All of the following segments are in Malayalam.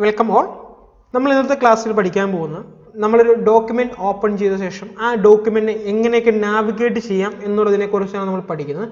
Welcome all. നമ്മൾ ഇന്നത്തെ ക്ലാസ്സിൽ പഠിക്കാൻ പോകുന്നത് നമ്മളൊരു ഡോക്യുമെന്റ് ഓപ്പൺ ചെയ്ത ശേഷം ആ ഡോക്യുമെന്റ് എങ്ങനെയൊക്കെ നാവിഗേറ്റ് ചെയ്യാം എന്നുള്ളതിനെ കുറിച്ചാണ് നമ്മൾ പഠിക്കുന്നത്.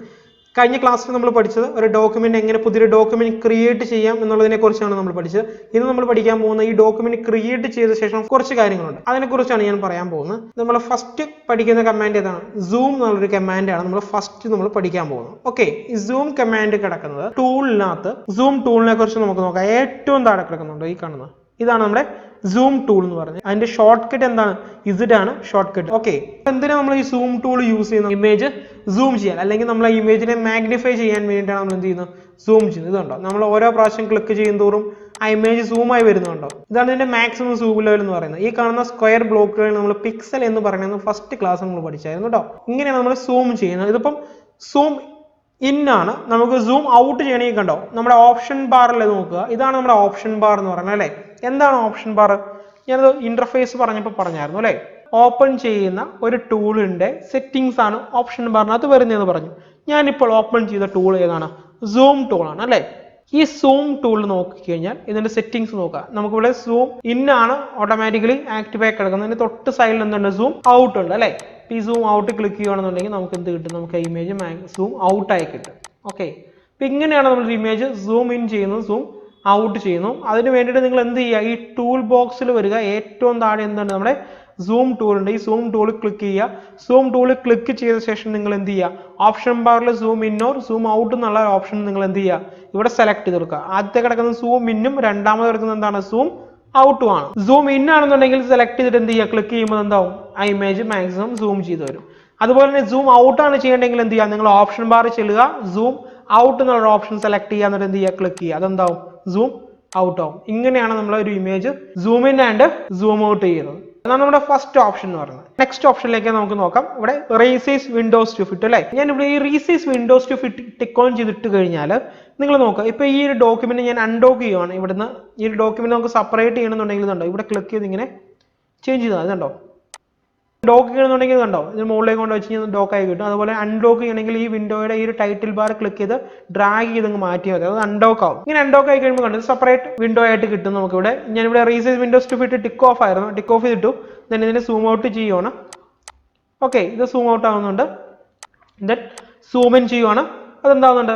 കഴിഞ്ഞ ക്ലാസ്സിൽ നമ്മൾ പഠിച്ചത് ഒരു ഡോക്യുമെന്റ് എങ്ങനെ പുതിയൊരു ഡോക്യുമെന്റ് ക്രിയേറ്റ് ചെയ്യാം എന്നുള്ളതിനെ കുറിച്ചാണ് നമ്മൾ പഠിച്ചത്. ഇന്ന് നമ്മൾ പഠിക്കാൻ പോകുന്ന ഈ ഡോക്യുമെന്റ് ക്രിയേറ്റ് ചെയ്ത ശേഷം കുറച്ച് കാര്യങ്ങളുണ്ട്, അതിനെക്കുറിച്ചാണ് ഞാൻ പറയാൻ പോകുന്നത്. നമ്മൾ ഫസ്റ്റ് പഠിക്കുന്ന കമാൻഡ് ഏതാണ്? സൂം എന്നുള്ളൊരു കമാൻഡാണ് നമ്മൾ ഫസ്റ്റ് പഠിക്കാൻ പോകുന്നത്. ഓക്കെ, ഈ സൂം കമാൻഡ് കിടക്കുന്നത് ടൂളിനകത്ത്. സൂം ടൂളിനെ കുറിച്ച് നമുക്ക് നോക്കാം. ഏറ്റവും താഴെ കിടക്കുന്നുണ്ട് ഈ കാണുന്നത്, ഇതാണ് നമ്മുടെ സൂം ടൂൾ എന്ന് പറയുന്നത്. അതിന്റെ ഷോർട്ട് കട്ട് എന്താണ്? ഇസഡ് ആണ് ഷോർട്ട് കട്ട്. ഓക്കെ, എന്തിനാണ് നമ്മൾ ഈ സൂം ടൂൾ യൂസ് ചെയ്യുന്നത്? ഇമേജ് സൂം ചെയ്യാൻ, അല്ലെങ്കിൽ നമ്മൾ ഇമേജിനെ മാഗ്നിഫൈ ചെയ്യാൻ വേണ്ടിയിട്ടാണ് നമ്മൾ എന്ത് ചെയ്യുന്നത്? സൂം ചെയ്യുന്നത്. ഇതുണ്ടോ, നമ്മൾ ഓരോ പ്രാവശ്യം ക്ലിക്ക് ചെയ്യും തോറും ആ ഇമേജ് സൂം ആയി വരുന്നുണ്ടോ? ഇതാണ് ഇതിന്റെ മാക്സിമം സൂം ലെവൽ എന്ന് പറയുന്നത്. ഈ കാണുന്ന സ്ക്വയർ ബ്ലോക്കുകൾ നമ്മൾ പിക്സൽ എന്ന് പറയുന്നത് ഫസ്റ്റ് ക്ലാസ് നമ്മൾ പഠിച്ചായിരുന്നു കേട്ടോ. ഇങ്ങനെയാണ് നമ്മൾ സൂം ചെയ്യുന്നത്. ഇതിപ്പം സൂം ഇൻ ആണ്. നമുക്ക് സൂം ഔട്ട് ചെയ്യണമെങ്കിൽ കണ്ടോ, നമ്മുടെ ഓപ്ഷൻ ബാറിൽ നോക്കുക. ഇതാണ് നമ്മുടെ ഓപ്ഷൻ ബാർ എന്ന് പറയുന്നത് അല്ലേ. എന്താണ് ഓപ്ഷൻ ബാർ? ഞാനത് ഇന്റർഫേസ് പറഞ്ഞായിരുന്നു അല്ലേ. ഓപ്പൺ ചെയ്യുന്ന ഒരു ടൂളിന്റെ സെറ്റിംഗ്സ് ആണ് ഓപ്ഷൻ ബാറിനകത്ത് വരുന്നതെന്ന് പറഞ്ഞു. ഞാനിപ്പോൾ ഓപ്പൺ ചെയ്ത ടൂൾ ഏതാണ്? സൂം ടൂൾ ആണ് അല്ലേ. ഈ സൂം ടൂൾ നോക്കിക്കഴിഞ്ഞാൽ ഇതിന്റെ സെറ്റിംഗ്സ് നോക്കുക. നമുക്കിവിടെ സൂം ഇൻ ആണ് ഓട്ടോമാറ്റിക്കലി ആക്റ്റീവ് ആയി കിടക്കുന്നത്. അതിന്റെ തൊട്ട് സൈഡിൽ എന്തുണ്ട്? സൂം ഔട്ട് ഉണ്ട് അല്ലേ. ഈ സൂം ഔട്ട് ക്ലിക്ക് ചെയ്യുകയാണെന്നുണ്ടെങ്കിൽ നമുക്ക് എന്ത് കിട്ടും? നമുക്ക് ഇമേജ് സൂം ഔട്ട് ആയി കിട്ടും. ഓക്കെ, അപ്പൊ ഇങ്ങനെയാണ് നമ്മൾ ഇമേജ് സൂം ഇൻ ചെയ്യുന്നത്, സൂം ഔട്ട് ചെയ്യുന്നു. അതിന് വേണ്ടിയിട്ട് നിങ്ങൾ എന്ത് ചെയ്യുക? ഈ ടൂൾ ബോക്സിൽ വരിക. ഏറ്റവും താഴെ എന്താണ്? നമ്മുടെ സൂം ടൂൾ ഉണ്ട്. ഈ സൂം ടൂൾ ക്ലിക്ക് ചെയ്യുക. സൂം ടൂൾ ക്ലിക്ക് ചെയ്ത ശേഷം നിങ്ങൾ എന്ത് ചെയ്യുക? ഓപ്ഷൻ ബാറിൽ zoom in or zoom out എന്നുള്ള ഓപ്ഷൻ നിങ്ങൾ എന്ത് ചെയ്യുക? ഇവിടെ സെലക്ട് ചെയ്ത് കൊടുക്കുക. ആദ്യത്തെ കിടക്കുന്നത് സൂം ഇന്നും രണ്ടാമത് കിടക്കുന്നത് എന്താണ്? സൂം ഔട്ടും ആണ്. സൂം ഇൻ ആണെന്നുണ്ടെങ്കിൽ സെലക്ട് ചെയ്തിട്ട് എന്ത് ചെയ്യുക? ക്ലിക്ക് ചെയ്യുമ്പോൾ എന്താവും? ആ ഇമേജ് മാക്സിമം സൂം ചെയ്ത് വരും. അതുപോലെ തന്നെ സൂം ഔട്ട് ആണ് ചെയ്യേണ്ടെങ്കിൽ എന്ത് ചെയ്യുക? നിങ്ങൾ ഓപ്ഷൻ ബാറിൽ ചെല്ലുക, സൂം ഔട്ട് എന്നുള്ള ഓപ്ഷൻ സെലക്ട് ചെയ്യുക, എന്നിട്ട് എന്ത് ചെയ്യുക? ക്ലിക്ക് ചെയ്യുക. അതെന്താവും? സൂം ഔട്ട് ആവും. ഇങ്ങനെയാണ് നമ്മൾ ഒരു image zoom in and zoom out ചെയ്യുന്നത്. അതാണ് നമ്മുടെ ഫസ്റ്റ് ഓപ്ഷൻ എന്ന് പറയുന്നത്. നെക്സ്റ്റ് ഓപ്ഷനിലേക്ക് നമുക്ക് നോക്കാം. ഇവിടെ റീസൈസ് വിൻഡോസ് ടു ഫിറ്റ് അല്ലേ. ഞാൻ ഇവിടെ ഈ resize windows to fit tick on ചെയ്തിട്ട് കഴിഞ്ഞാൽ നിങ്ങൾ നോക്കുക, ഇപ്പൊ ഈ ഒരു ഡോക്യുമെന്റ് ഞാൻ അൺഡോക്ക് ചെയ്യുവാണ്. ഇവിടുന്ന് ഈ ഒരു ഡോക്യുമെന്റ് നമുക്ക് സെപ്പറേറ്റ് ചെയ്യണമെന്നുണ്ടെങ്കിൽ ഇതുണ്ടോ, ഇവിടെ ക്ലിക്ക് ചെയ്ത് ഇങ്ങനെ ചേഞ്ച് ചെയ്താൽ ഇതുണ്ടോ, ഡോക്ക് ചെയ്യണമെന്നുണ്ടെങ്കിൽ കണ്ടോ, ഇതിന് മുകളിലേക്ക് കൊണ്ട് വെച്ച് കഴിഞ്ഞാൽ ഡോക്ക് ആയി കിട്ടും. അതുപോലെ അൺഡോക്ക് ചെയ്യണമെങ്കിൽ ഈ വിൻഡോയുടെ ഈ ഒരു ടൈറ്റിൽ ബാർ ക്ലിക്ക് ചെയ്ത് ഡ്രാഗ് ചെയ്ത് മാറ്റിയാൽ മതി, അത് അൺഡോക്ക് ആവും. ഇങ്ങനെ അൺഡോക്ക് ആയി കഴിയുമ്പോൾ കണ്ടത് സെപ്പറേറ്റ് വിൻഡോ ആയിട്ട് കിട്ടും നമുക്ക് ഇവിടെ. ഞാനിവിടെ resize windows to fit tick off ആയിരുന്നു, ടിക്ക് ഓഫ് ചെയ്തിട്ടു. ദെൻ ഇതിനെ സൂം ഔട്ട് ചെയ്യുവാണ്. ഓക്കെ, ഇത് സൂം ഔട്ട് ആവുന്നുണ്ട്. ദെൻ സൂം ഇൻ ചെയ്യുവാണ്. അതെന്താവുന്നുണ്ട്?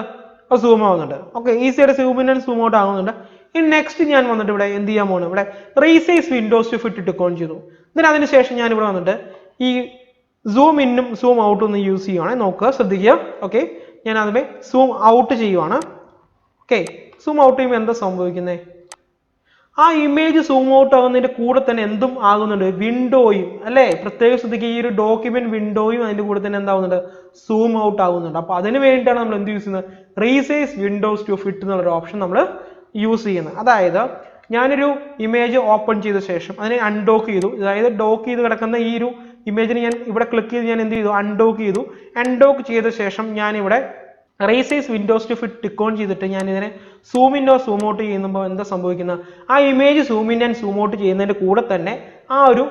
അത് സൂം ആവുന്നുണ്ട്. ഓക്കെ, ഈസിയായിട്ട് zoom in and zoom out ആവുന്നുണ്ട്. ഇനി നെക്സ്റ്റ് ഞാൻ വന്നിട്ട് ഇവിടെ എന്ത് ചെയ്യാൻ പോകുന്നത്? ഇവിടെ resize windows to fit tick on ചെയ്തു. ദെൻ അതിനുശേഷം ഞാൻ ഇവിടെ വന്നിട്ട് ഈ സൂം ഇന്നും സൂം ഔട്ടും ഒന്ന് യൂസ് ചെയ്യുവാണ്. നോക്കുക, ശ്രദ്ധിക്കുക. ഓക്കെ, ഞാൻ അതിനെ സൂം ഔട്ട് ചെയ്യുവാണ്. ഓക്കെ, സൂം ഔട്ട് ചെയ്യുമ്പോൾ എന്താ സംഭവിക്കുന്നത്? ആ ഇമേജ് സൂം ഔട്ട് ആകുന്നതിന്റെ കൂടെ തന്നെ എന്തും ആകുന്നുണ്ട്? വിൻഡോയും അല്ലേ. പ്രത്യേകം ശ്രദ്ധിക്കുക, ഈ ഒരു ഡോക്യുമെന്റ് വിൻഡോയും അതിന്റെ കൂടെ തന്നെ എന്താവുന്നുണ്ട്? സൂം ഔട്ട് ആകുന്നുണ്ട്. അപ്പൊ അതിന് വേണ്ടിയിട്ടാണ് നമ്മൾ എന്ത് യൂസ് ചെയ്യുന്നത്? റീസൈസ് വിൻഡോസ് ടു ഫിറ്റ് എന്നുള്ളൊരു ഓപ്ഷൻ നമ്മൾ യൂസ് ചെയ്യുന്നത്. അതായത് ഞാനൊരു ഇമേജ് ഓപ്പൺ ചെയ്ത ശേഷം അതിനെ അൺഡോക്ക് ചെയ്തു. അതായത് ഡോക്ക് ചെയ്ത് കിടക്കുന്ന ഈ ഒരു ഇമേജിന് ഞാൻ ഇവിടെ ക്ലിക്ക് ചെയ്ത് ഞാൻ എന്ത് ചെയ്തു? അൺഡോക്ക് ചെയ്തു. അൺഡോക്ക് ചെയ്ത ശേഷം ഞാൻ ഇവിടെ resize windows to fit tick on ചെയ്തിട്ട് ഞാൻ ഇതിനെ സൂം ഇന്നോ സൂം ഔട്ട് ചെയ്യുമ്പോൾ എന്താ സംഭവിക്കുന്നത്? ആ image zoom in and zoom out ചെയ്യുന്നതിന്റെ കൂടെ തന്നെ ആ ഒരു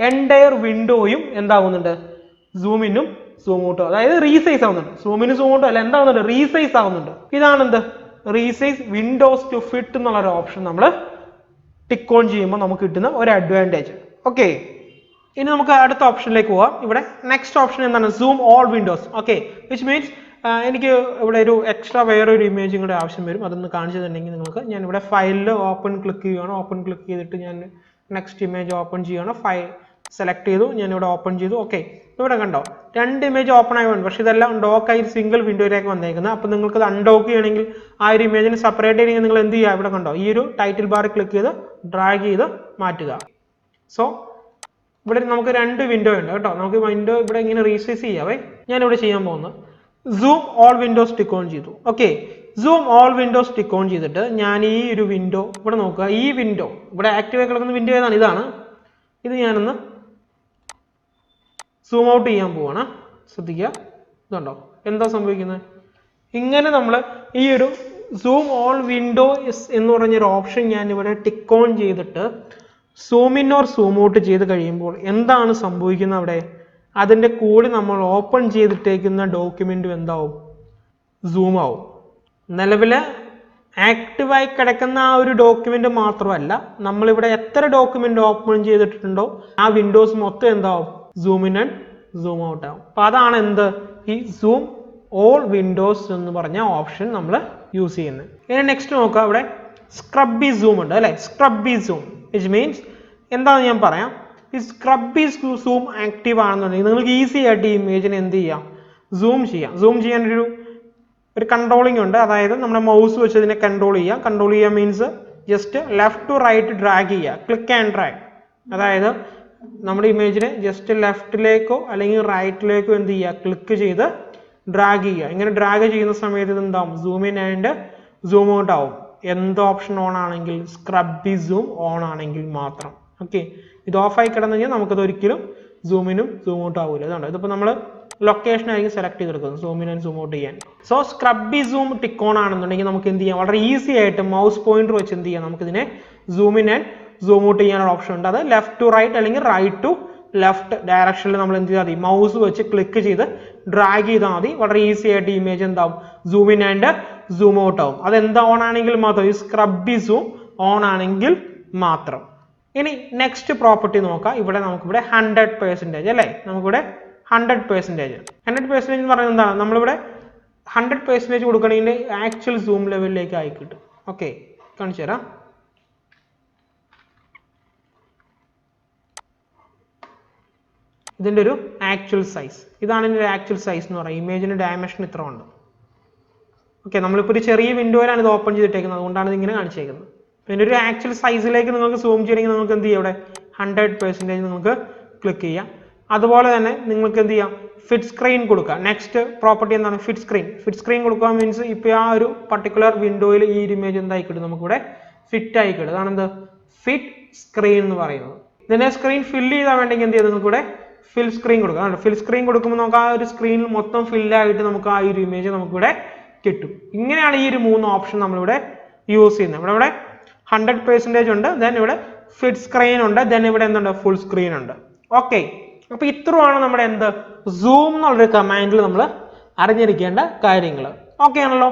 എൻറ്റയർ വിൻഡോയും എന്താകുന്നുണ്ട്? സൂം ഇന്നും സൂം ഔട്ടും, അതായത് റീസൈസ് ആവുന്നുണ്ട്. സൂം ഇനും സൂം ഔട്ടും അല്ല, എന്താവുന്നുണ്ട്? റീസൈസ് ആവുന്നുണ്ട്. ഇതാണ് എന്ത്? റീസൈസ് വിൻഡോസ് ടു ഫിറ്റ് എന്നുള്ള ഒരു ഓപ്ഷൻ നമ്മൾ ടിക്ക് ഓൺ ചെയ്യുമ്പോൾ നമുക്ക് കിട്ടുന്ന ഒരു അഡ്വാൻറ്റേജ്. ഓക്കെ, ഇനി നമുക്ക് അടുത്ത ഓപ്ഷനിലേക്ക് പോവാം. ഇവിടെ നെക്സ്റ്റ് ഓപ്ഷൻ എന്താണ്? Zoom all Windows. Okay, which means എനിക്ക് ഇവിടെ ഒരു എക്സ്ട്രാ വേറൊരു ഇമേജും കൂടെ ആവശ്യം വരും. അതൊന്ന് കാണിച്ചിട്ടുണ്ടെങ്കിൽ നിങ്ങൾക്ക്, ഞാൻ ഇവിടെ ഫയലിൽ ഓപ്പൺ ക്ലിക്ക് ചെയ്യുകയാണ്. ഓപ്പൺ ക്ലിക്ക് ചെയ്തിട്ട് ഞാൻ നെക്സ്റ്റ് ഇമേജ് ഓപ്പൺ ചെയ്യുകയാണ്. ഫയൽ സെലക്ട് ചെയ്തു, ഞാൻ ഇവിടെ ഓപ്പൺ ചെയ്തു. ഓക്കെ, ഇവിടെ കണ്ടോ, രണ്ട് ഇമേജ് ഓപ്പൺ ആയതുകൊണ്ട്, പക്ഷെ ഇതെല്ലാം ഡോക്കായി സിംഗിൾ വിൻഡോയിലേക്ക് വന്നേക്കുന്നത്. അപ്പോൾ നിങ്ങൾക്ക് ഇത് അൺഡോക്ക് ചെയ്യണമെങ്കിൽ ആ ഒരു ഇമേജിന് സെപ്പറേറ്റ് ചെയ്യണമെങ്കിൽ നിങ്ങൾ എന്ത് ചെയ്യുക? ഇവിടെ കണ്ടോ, ഈ ഒരു ടൈറ്റിൽ ബാർ ക്ലിക്ക് ചെയ്ത് ഡ്രാഗ് ചെയ്ത് മാറ്റുക. സോ ഇവിടെ നമുക്ക് രണ്ട് വിൻഡോ ഉണ്ട് കേട്ടോ. നമുക്ക് വിൻഡോ ഇവിടെ ഇങ്ങനെ റീസൈസ് ചെയ്യാവേ. ഞാനിവിടെ ചെയ്യാൻ പോകുന്നത് zoom all windows tick on ചെയ്തു. Okay, zoom all windows tick on ചെയ്തിട്ട് ഞാൻ ഈ ഒരു വിൻഡോ ഇവിടെ നോക്കുക. ഈ വിൻഡോ ഇവിടെ ആക്റ്റീവ് ആയി കിടക്കുന്ന വിൻഡോ ഏതാണ്? ഇതാണ്. ഇത് ഞാനൊന്ന് സൂം ഔട്ട് ചെയ്യാൻ പോവാണ്. ശ്രദ്ധിക്കുക, ഇതുണ്ടോ എന്താ സംഭവിക്കുന്നത്? ഇങ്ങനെ നമ്മൾ ഈ ഒരു സൂം ഓൾ വിൻഡോസ് എന്ന് പറഞ്ഞൊരു ഓപ്ഷൻ ഞാൻ ഇവിടെ ടിക്ക് ഓൺ ചെയ്തിട്ട് zoom in or zoom out ചെയ്ത് കഴിയുമ്പോൾ എന്താണ് സംഭവിക്കുന്നത്? അവിടെ അതിൻ്റെ കൂടെ നമ്മൾ ഓപ്പൺ ചെയ്തിട്ടേക്കുന്ന ഡോക്യുമെന്റും എന്താവും? സൂം ആവും. നിലവിലെ ആക്റ്റീവായി കിടക്കുന്ന ആ ഒരു ഡോക്യുമെന്റ് മാത്രമല്ല, നമ്മളിവിടെ എത്ര ഡോക്യുമെന്റ് ഓപ്പൺ ചെയ്തിട്ടുണ്ടോ ആ വിൻഡോസ് മൊത്തം എന്താവും, zoom in and zoom out ആവും. അപ്പൊ അതാണ് എന്ത്, ഈ സൂം ഓൾ വിൻഡോസ് എന്ന് പറഞ്ഞ ഓപ്ഷൻ നമ്മൾ യൂസ് ചെയ്യുന്നത്. ഇനി നെക്സ്റ്റ് നോക്കുക, ഇവിടെ സ്ക്രബി സൂം ഉണ്ട് അല്ലെ, സ്ക്രബി സൂം വിച്ച് മീൻസ് എന്താണെന്ന് ഞാൻ പറയാം. ഈ സ്ക്രബി സൂം ആക്റ്റീവ് ആണെന്നുണ്ടെങ്കിൽ നിങ്ങൾക്ക് ഈസി ആയിട്ട് ഈ ഇമേജിനെ എന്ത് ചെയ്യാം, സൂം ചെയ്യാം. സൂം ചെയ്യാൻ ഒരു കൺട്രോളിംഗ് ഉണ്ട്, അതായത് നമ്മുടെ മൗസ് വെച്ച് ഇതിനെ കൺട്രോൾ ചെയ്യുക. കൺട്രോൾ ചെയ്യുക means just left to right drag ചെയ്യുക, ക്ലിക്ക് ആൻഡ് ഡ്രാഗ്. അതായത് നമ്മുടെ ഇമേജിനെ ജസ്റ്റ് ലെഫ്റ്റിലേക്കോ അല്ലെങ്കിൽ റൈറ്റിലേക്കോ എന്ത് ചെയ്യുക, ക്ലിക്ക് ചെയ്ത് ഡ്രാഗ് ചെയ്യുക. ഇങ്ങനെ ഡ്രാഗ് ചെയ്യുന്ന സമയത്ത് ഇത് എന്താവും, zoom in and zoom out ആവും. എന്ത് ഓപ്ഷൻ ഓൺ ആണെങ്കിൽ, സ്ക്രബി സൂം ഓൺ ആണെങ്കിൽ മാത്രം. ഓക്കെ, ഇത് ഓഫായി കിടന്നു കഴിഞ്ഞാൽ നമുക്കത് ഒരിക്കലും സൂം ഇനും സൂം ഔട്ട് ആവില്ല. ഇതാണ്, ഇതിപ്പോൾ നമ്മൾ ലൊക്കേഷൻ ആയിരിക്കും സെലക്ട് ചെയ്തെടുക്കുന്നത് zoom in and zoom out ചെയ്യാൻ. സോ സ്ക്രബി സൂം ടിക്ക് ഓൺ ആണെന്നുണ്ടെങ്കിൽ നമുക്ക് എന്ത് ചെയ്യാം, വളരെ ഈസി ആയിട്ട് മൗസ് പോയിന്റർ വെച്ച് എന്ത് ചെയ്യാം, നമുക്ക് ഇതിനെ zoom in and zoom out ചെയ്യാനുള്ള ഓപ്ഷൻ ഉണ്ട്. അത് ലെഫ്റ്റ് ടു റൈറ്റ് അല്ലെങ്കിൽ റൈറ്റ് ടു ലെഫ്റ്റ് ഡയറക്ഷനിൽ നമ്മൾ എന്ത് ചെയ്താൽ മതി, മൗസ് വെച്ച് ക്ലിക്ക് ചെയ്ത് ഡ്രാഗ് ചെയ്താൽ മതി. വളരെ ഈസി ആയിട്ട് ഇമേജ് എന്താവും, zoom in and zoom out ആവും. അത് എന്താ ഓൺ ആണെങ്കിൽ മാത്രം, ഈ സ്ക്രബി സൂം ഓൺ ആണെങ്കിൽ മാത്രം. ഇനി നെക്സ്റ്റ് പ്രോപ്പർട്ടി നോക്കാം. ഇവിടെ നമുക്കിവിടെ 100% അല്ലേ, നമുക്കിവിടെ 100%. 100% എന്ന് പറയുന്നത് എന്താണ്, നമ്മളിവിടെ 100% കൊടുക്കണമെങ്കിൽ ആക്ച്വൽ സൂം ലെവലിലേക്ക് ആയി കിട്ടും. ഓക്കെ, കാണിച്ചു തരാം. ഇതിൻ്റെ ഒരു ആക്ച്വൽ സൈസ്, ഇതാണ് ഇതിൻ്റെ ആക്ച്വൽ സൈസ് എന്ന് പറയുന്നത്. ഇമേജിന്റെ ഡയമെൻഷൻ ഇത്ര ഉണ്ട്. ഓക്കെ, നമ്മളിപ്പോൾ ഒരു ചെറിയ വിൻഡോയിലാണ് ഇത് ഓപ്പൺ ചെയ്തിട്ടേക്കുന്നത്, അതുകൊണ്ടാണ് ഇത് ഇങ്ങനെ കാണിച്ചേക്കുന്നത്. പിന്നെ ഒരു ആക്ച്വൽ സൈസിലേക്ക് നിങ്ങൾക്ക് സൂം ചെയ്യണമെങ്കിൽ നിങ്ങൾക്ക് എന്ത് ചെയ്യാം, ഇവിടെ 100% നിങ്ങൾക്ക് ക്ലിക്ക് ചെയ്യാം. അതുപോലെ തന്നെ നിങ്ങൾക്ക് എന്ത് ചെയ്യാം, ഫിറ്റ് സ്ക്രീൻ കൊടുക്കുക. നെക്സ്റ്റ് പ്രോപ്പർട്ടി എന്താണ്, ഫിറ്റ് സ്ക്രീൻ. ഫിറ്റ് സ്ക്രീൻ കൊടുക്കുക മീൻസ് ഇപ്പോൾ ആ ഒരു പർട്ടിക്കുലർ വിൻഡോയിൽ ഈ ഇമേജ് എന്തായി കിട്ടും, നമുക്കിവിടെ ഫിറ്റ് ആയി കിട്ടും. അതാണ് എന്ത്, ഫിറ്റ് സ്ക്രീൻ എന്ന് പറയുന്നത്. ഇതിനെ സ്ക്രീൻ ഫില്ല് ചെയ്താൽ വേണ്ടെങ്കിൽ എന്ത് ചെയ്യാം, നിങ്ങൾക്കിവിടെ ഫിൽ സ്ക്രീൻ കൊടുക്കുക. ഫിൽ സ്ക്രീൻ കൊടുക്കുമ്പോൾ നമുക്ക് ആ ഒരു സ്ക്രീനിൽ മൊത്തം ഫില്ലായിട്ട് നമുക്ക് ആ ഒരു ഇമേജ് നമുക്കിവിടെ കിട്ടും. ഇങ്ങനെയാണ് ഈ ഒരു 3 ഓപ്ഷൻ നമ്മളിവിടെ യൂസ് ചെയ്യുന്നത്. ഇവിടെ 100% ഉണ്ട്, ദെൻ ഇവിടെ ഫിറ്റ് സ്ക്രീൻ ഉണ്ട്, ദെൻ ഇവിടെ എന്തുണ്ട്, ഫുൾ സ്ക്രീൻ ഉണ്ട്. ഓക്കെ, അപ്പൊ ഇത്രയാണ് നമ്മുടെ എന്ത്, സൂം എന്നുള്ളൊരു കമാൻഡിൽ നമ്മൾ അറിഞ്ഞിരിക്കേണ്ട കാര്യങ്ങൾ. ഓക്കെ ആണല്ലോ.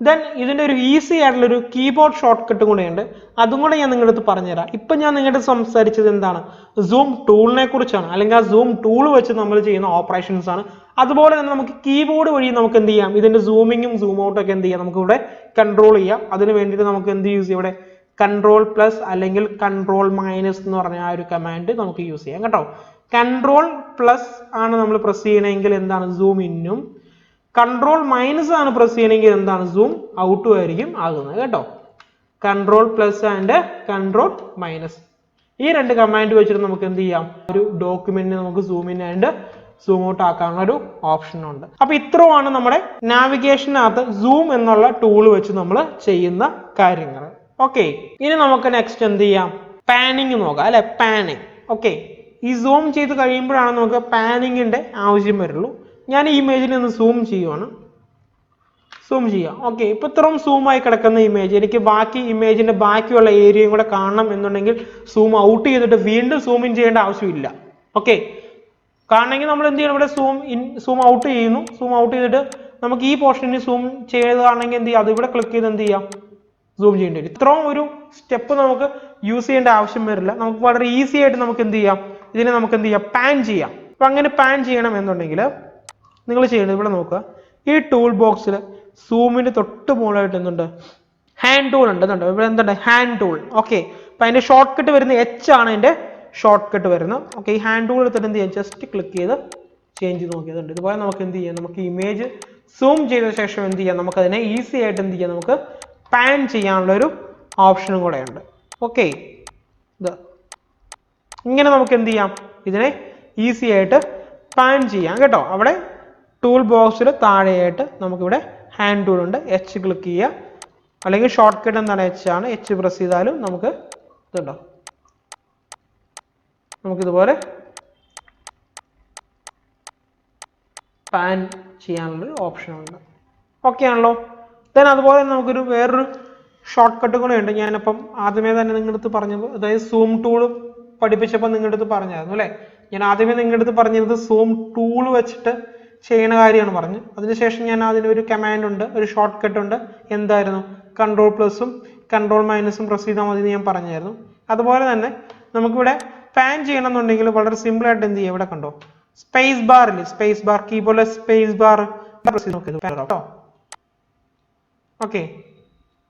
ദെൻ ഇതിന്റെ ഒരു ഈസി ആയിട്ടുള്ള ഒരു കീബോർഡ് ഷോർട്ട് കട്ട് കൂടെ ഉണ്ട്, അതും കൂടെ ഞാൻ നിങ്ങളുടെ അടുത്ത് പറഞ്ഞുതരാം. ഇപ്പൊ ഞാൻ നിങ്ങളുടെ സംസാരിച്ചത് എന്താണ്, സൂം ടൂളിനെ കുറിച്ചാണ്, അല്ലെങ്കിൽ ആ സൂം ടൂൾ വെച്ച് നമ്മൾ ചെയ്യുന്ന ഓപ്പറേഷൻസ് ആണ്. അതുപോലെ തന്നെ നമുക്ക് കീബോർഡ് വഴി നമുക്ക് എന്ത് ചെയ്യാം, ഇതിന്റെ സൂമിങ്ങും സൂം ഔട്ടും ഒക്കെ എന്ത് ചെയ്യാം, നമുക്ക് ഇവിടെ കൺട്രോൾ ചെയ്യാം. അതിന് വേണ്ടിയിട്ട് നമുക്ക് എന്ത് യൂസ് ചെയ്യാം, ഇവിടെ കൺട്രോൾ പ്ലസ് അല്ലെങ്കിൽ കൺട്രോൾ മൈനസ് എന്ന് പറഞ്ഞ ആ ഒരു കമാൻഡ് നമുക്ക് യൂസ് ചെയ്യാം കേട്ടോ. കൺട്രോൾ പ്ലസ് ആണ് നമ്മൾ പ്രസ് ചെയ്യണമെങ്കിൽ എന്താണ്, സൂം ഇന്നും, കൺട്രോൾ മൈനസ് ആണ് പ്രസ് ചെയ്യണമെങ്കിൽ എന്താണ്, സൂം ഔട്ടും ആയിരിക്കും ആകുന്നത് കേട്ടോ. Control plus and control minus, ഈ 2 കമാൻഡ് വെച്ചിട്ട് നമുക്ക് എന്ത് ചെയ്യാം, ഒരു ഡോക്യുമെന്റിനെ നമുക്ക് zoom in and zoom out ആക്കാനുള്ള ഒരു ഓപ്ഷൻ ഉണ്ട്. അപ്പൊ ഇത്രയാണ് നമ്മുടെ നാവിഗേഷനകത്ത് സൂം എന്നുള്ള ടൂൾ വെച്ച് നമ്മൾ ചെയ്യുന്ന കാര്യങ്ങൾ. ഓക്കെ, ഇനി നമുക്ക് നെക്സ്റ്റ് എന്ത് ചെയ്യാം, പാനിങ് നോക്കാം അല്ലെ, പാനിങ്. ഓക്കെ, ഈ സൂം ചെയ്ത് കഴിയുമ്പോഴാണ് നമുക്ക് പാനിങ്ങിന്റെ ആവശ്യം വരുള്ളൂ. ഞാൻ ഈ ഇമേജിനെ ഒന്ന് സൂം ചെയ്യുവാണ്, സൂം ചെയ്യാം. ഓക്കെ, ഇപ്പൊ ഇത്രയും സൂമായി കിടക്കുന്ന ഇമേജ് എനിക്ക് ബാക്കി ഇമേജിന്റെ ബാക്കിയുള്ള ഏരിയയും കൂടെ കാണണം എന്നുണ്ടെങ്കിൽ സൂം ഔട്ട് ചെയ്തിട്ട് വീണ്ടും സൂം ഇൻ ചെയ്യേണ്ട ആവശ്യമില്ല. ഓക്കെ, കാണണമെങ്കിൽ നമ്മൾ എന്ത് ചെയ്യണം, ഇവിടെ സൂം ഇൻ സൂം ഔട്ട് ചെയ്യുന്നു. സൂം ഔട്ട് ചെയ്തിട്ട് നമുക്ക് ഈ പോർഷനിൽ സൂം ചെയ്തതാണെങ്കിൽ എന്ത് ചെയ്യാം, അത് ഇവിടെ ക്ലിക്ക് ചെയ്ത് എന്ത് ചെയ്യാം, സൂം ചെയ്യേണ്ടി വരും. ഇത്രയും ഒരു സ്റ്റെപ്പ് നമുക്ക് യൂസ് ചെയ്യേണ്ട ആവശ്യം വരില്ല. നമുക്ക് വളരെ ഈസി ആയിട്ട് നമുക്ക് എന്ത് ചെയ്യാം, ഇതിനെ നമുക്ക് എന്ത് ചെയ്യാം, പാൻ ചെയ്യാം. അപ്പൊ അങ്ങനെ പാൻ ചെയ്യണം എന്നുണ്ടെങ്കിൽ നിങ്ങൾ ചെയ്യേണ്ടത്, ഇവിടെ നോക്കുക, ഈ ടൂൾ ബോക്സിൽ സൂമിന്റെ തൊട്ട് മുകളിലായിട്ട് എന്തുണ്ട്, ഹാൻഡ് ടൂൾ ഉണ്ട്. ഇവിടെ എന്തുണ്ട്, ഹാൻഡ് ടൂൾ. ഓക്കെ, അപ്പൊ അതിന്റെ ഷോർട്ട് കട്ട് വരുന്ന H ആണ് അതിന്റെ ഷോർട്ട് കട്ട് വരുന്നത്. ഓക്കെ, ഈ ഹാൻഡ് ടൂൾ എടുത്തിട്ട് എന്ത് ചെയ്യാം, ജസ്റ്റ് ക്ലിക്ക് ചെയ്ത് ചേഞ്ച് ചെയ്ത് നോക്കിയതുണ്ട്. ഇതുപോലെ നമുക്ക് എന്ത് ചെയ്യാം, നമുക്ക് ഇമേജ് സൂം ചെയ്ത ശേഷം എന്ത് ചെയ്യാം, നമുക്ക് അതിനെ ഈസി ആയിട്ട് എന്ത് ചെയ്യാം, നമുക്ക് പാൻ ചെയ്യാനുള്ള ഒരു ഓപ്ഷനും കൂടെ ഉണ്ട്. ഓക്കെ, ഇങ്ങനെ നമുക്ക് എന്ത് ചെയ്യാം, ഇതിനെ ഈസി ആയിട്ട് പാൻ ചെയ്യാം കേട്ടോ. അവിടെ ടൂൾ ബോക്സിൽ താഴെയായിട്ട് നമുക്കിവിടെ ഹാൻഡ് ടൂൾ ഉണ്ട്, H ക്ലിക്ക് ചെയ്യുക, അല്ലെങ്കിൽ ഷോർട്ട് കട്ട് എന്താണ്, H ആണ്. H പ്രസ് ചെയ്താലും നമുക്ക് ഇതുണ്ടോ, നമുക്കിതുപോലെ പാൻ ചെയ്യാനുള്ളൊരു ഓപ്ഷൻ ഉണ്ട്. ഓക്കെ ആണല്ലോ. ദെൻ അതുപോലെ നമുക്കൊരു വേറൊരു ഷോർട്ട് കട്ട് കൂടെ ഉണ്ട്. ഞാനിപ്പം ആദ്യമേ തന്നെ നിങ്ങളുടെ അടുത്ത് പറഞ്ഞത്, അതായത് സൂം ടൂൾ പഠിപ്പിച്ചപ്പോൾ നിങ്ങളുടെ അടുത്ത് പറഞ്ഞായിരുന്നു അല്ലേ. ഞാൻ ആദ്യമേ നിങ്ങളുടെ അടുത്ത് പറഞ്ഞിരുന്നത് സൂം ടൂൾ വെച്ചിട്ട് ചെയ്യുന്ന കാര്യമാണ് പറഞ്ഞു. അതിനുശേഷം ഞാൻ അതിന് ഒരു കമാൻഡ് ഉണ്ട്, ഒരു ഷോർട്ട് കട്ട് ഉണ്ട്. എന്തായിരുന്നു, കൺട്രോൾ പ്ലസും കൺട്രോൾ മൈനസും പ്രസ് ചെയ്താൽ മതി എന്ന് ഞാൻ പറഞ്ഞായിരുന്നു. അതുപോലെ തന്നെ നമുക്കിവിടെ പാൻ ചെയ്യണമെന്നുണ്ടെങ്കിൽ വളരെ സിമ്പിൾ ആയിട്ട് എന്ത് ചെയ്യാം, ഇവിടെ കണ്ടോ സ്പേസ് ബാർ ഇല്ലേ, സ്പേസ് ബാർ കീബോർഡിലെ സ്പേസ് ബാർ പ്രസ് ചെയ്ത് നോക്കിയത് കേട്ടോ. ഓക്കെ,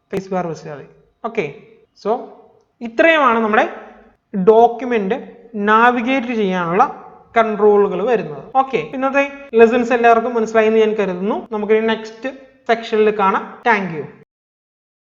സ്പേസ് ബാർ പ്രസ് ചെയ്യാതെ. ഓക്കെ, സോ ഇത്രയുമാണ് നമ്മുടെ ഡോക്യുമെന്റ് നാവിഗേറ്റ് ചെയ്യാനുള്ള കൺട്രോളുകൾ വരുന്നത്. ഓക്കെ, ഇന്നത്തെ ലെസൺസ് എല്ലാവർക്കും മനസ്സിലായി എന്ന് ഞാൻ കരുതുന്നു. നമുക്ക് നെക്സ്റ്റ് സെക്ഷനിൽ കാണാം. Thank you.